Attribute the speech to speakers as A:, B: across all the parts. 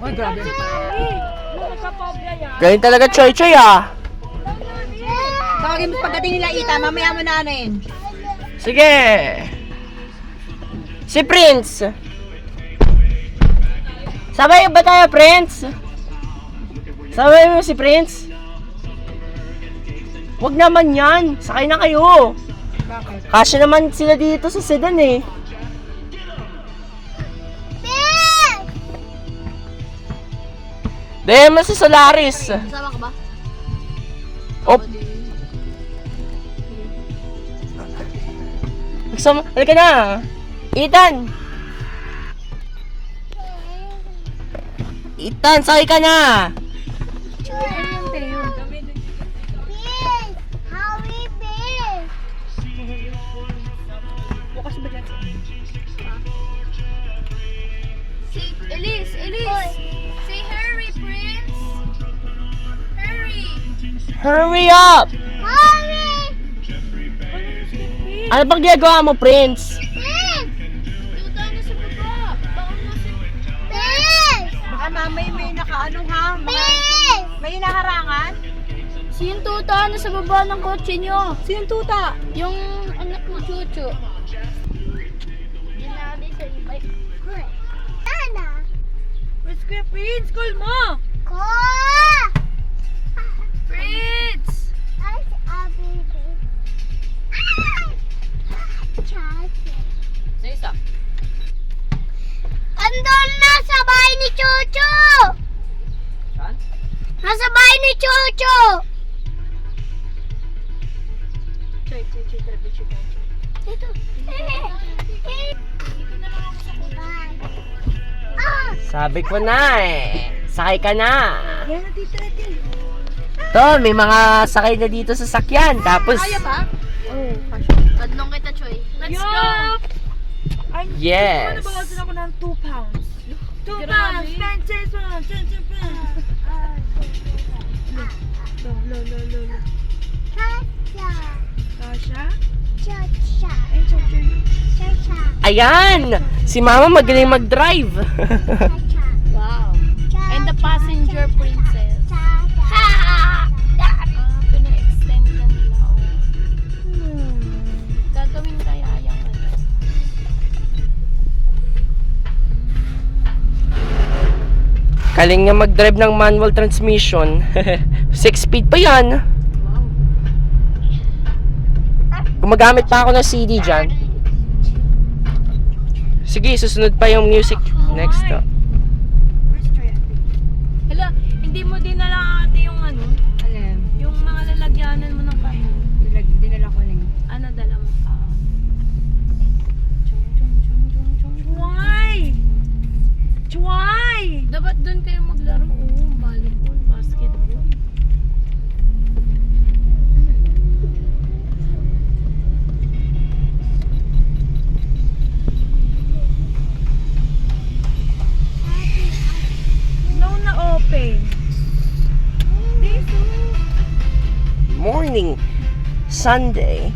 A: Ay, grabe.
B: Galing talaga Choy Choy ah.
A: Tawagin mo pagdating nila Ita, mamaya mo na anayin.
B: Sige. Si Prince. Sabay ba tayo, Prince? Sabay mo si Prince? Wag naman yan. Sakay na kayo.
A: Bakit?
B: Kasya naman sila dito sa sedan eh. Dahil mo sa Solaris.
C: Kasama ka ba?
B: Op. Magsama. Halika na. Ethan. Ethan, sakay ka na.
A: Bukas ba dyan?
C: Elise! Say hurry, Prince! Hurry!
B: Hurry up. Ano bang ginagawa mo, Prince?
C: Tuta na sa baba! Baon mo si...
A: Baka mamay may nakaano ha? May naharangan?
C: Si yung tuta na sa baba ng kotse nyo!
A: Sinong tuta?
C: Yung anak mo, Chucho. Dinali sa e-bike.
A: Where's Kuya Prince? Call mo!
C: Prince!
A: Say stop.
D: Andun na sa bahay ni Chucho!
A: Saan?
D: Nasa bahay ni Chucho!
A: Choy,
D: Dito.
B: Sabi ko na eh. Sakay ka na.
A: Yan na dito natin.
B: To, may mga sakay na dito sa sakyan. Tapos,
A: Kaya ba?
C: Oh, Tadlong kita, Choy. Let's go!
A: Ay,
B: Yes.
A: nabawasan ako ng 2 pounds. 2
C: Grabe.
A: pounds! Spend 10 pounds! 10 pounds! Lo. Kasha? Ay, Choy.
B: ayan. Si Mama magaling mag-drive.
C: Wow. And the passenger princess. Pina-extend na nila. Oh. Gagawin kaya yung ano.
B: Galing nga mag-drive ng manual transmission. 6 speed pa yan.
C: Wow.
B: Gumagamit pa ako ng CD dyan. Sige, susunod pa yung music. Next up.
A: Where's Choy?
C: Hala, hindi mo dinala ate yung ano,
A: Alam.
C: yung mga lalagyanan mo ng kain.
A: Dinala ko lang.
C: Ano dala mo?
A: Why? Why?
C: Dapat doon kayo maglaro. Oo, volleyball, basketball.
A: No na open.
B: Morning. Sunday.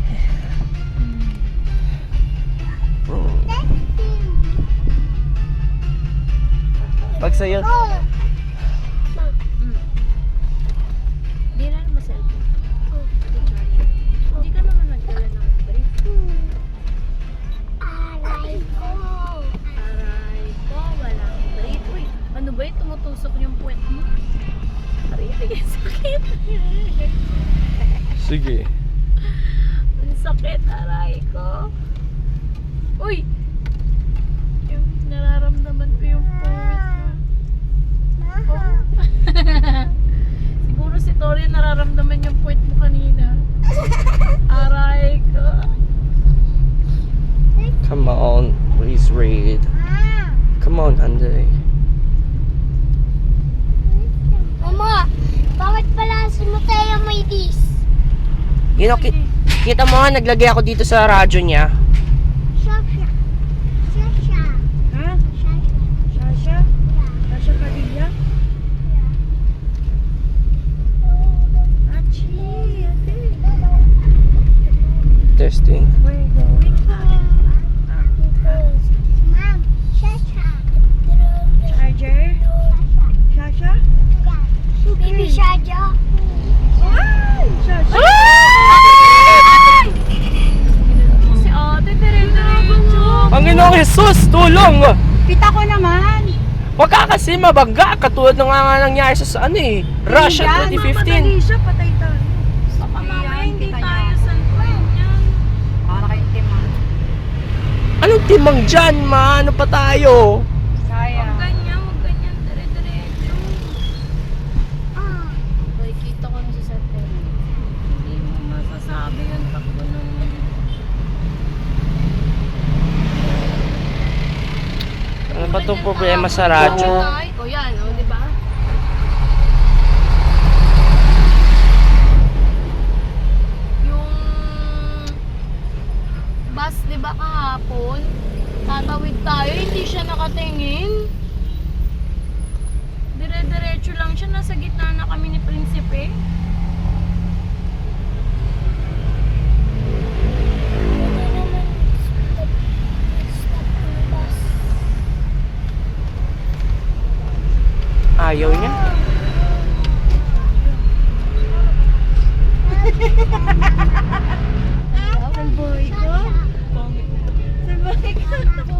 B: Pag sa'yo,
C: Hindi na naman cellphone. Hindi ka naman nagdala ng brief. Aray ko, walang brief. Uy, ano ba yun? Tumutusok yung puwet mo. Aray, sakit.
B: sige.
C: Ang sakit, aray ko. Uy! Yung nararamdaman ko yung puwet mo. Oh. Siguro si Tori nararamdaman yung puwet mo kanina. Aray ko.
B: Come on, please read. Come on, Hyundai.
D: Mama, bakit pala si Mateo may dis?
B: You know, kita mo nga, naglagay ako dito sa radyo niya.
D: Shasha.
A: Ha?
D: Shasha.
A: Shasha? Shasha Padilla? Achi, ate.
B: Testing.
A: We're going home.
D: Mom, Shasha.
A: Tsaka
B: Panginoong Jesus, tulong!
A: Kita ko naman.
B: Huwag ka kasi mabangga, katulad ng nga nangyari sa ano eh, Russia
A: Yan,
B: 2015.
C: siya, patay tayo. Baka mamaya
A: Yan,
C: hindi
A: kita
C: tayo
A: niya.
C: San Juan yan.
A: Para kayong timang.
B: Anong timang dyan, ma? Ano pa tayo?
A: Sayang.
C: Huwag ganyan, dire-diretso. Bay, kita ko na sa satellite. Hindi mo masasabi yung takbo ng...
B: Ano ba itong problema sa radyo?
C: O yan, o, di ba? Yung bus, di ba kahapon? Tatawid tayo, hindi siya nakatingin. Dire-diretso lang siya, nasa gitna na kami ni Prinsipe.
B: Ayaw niya.
A: Salboy ko. Salboy ko.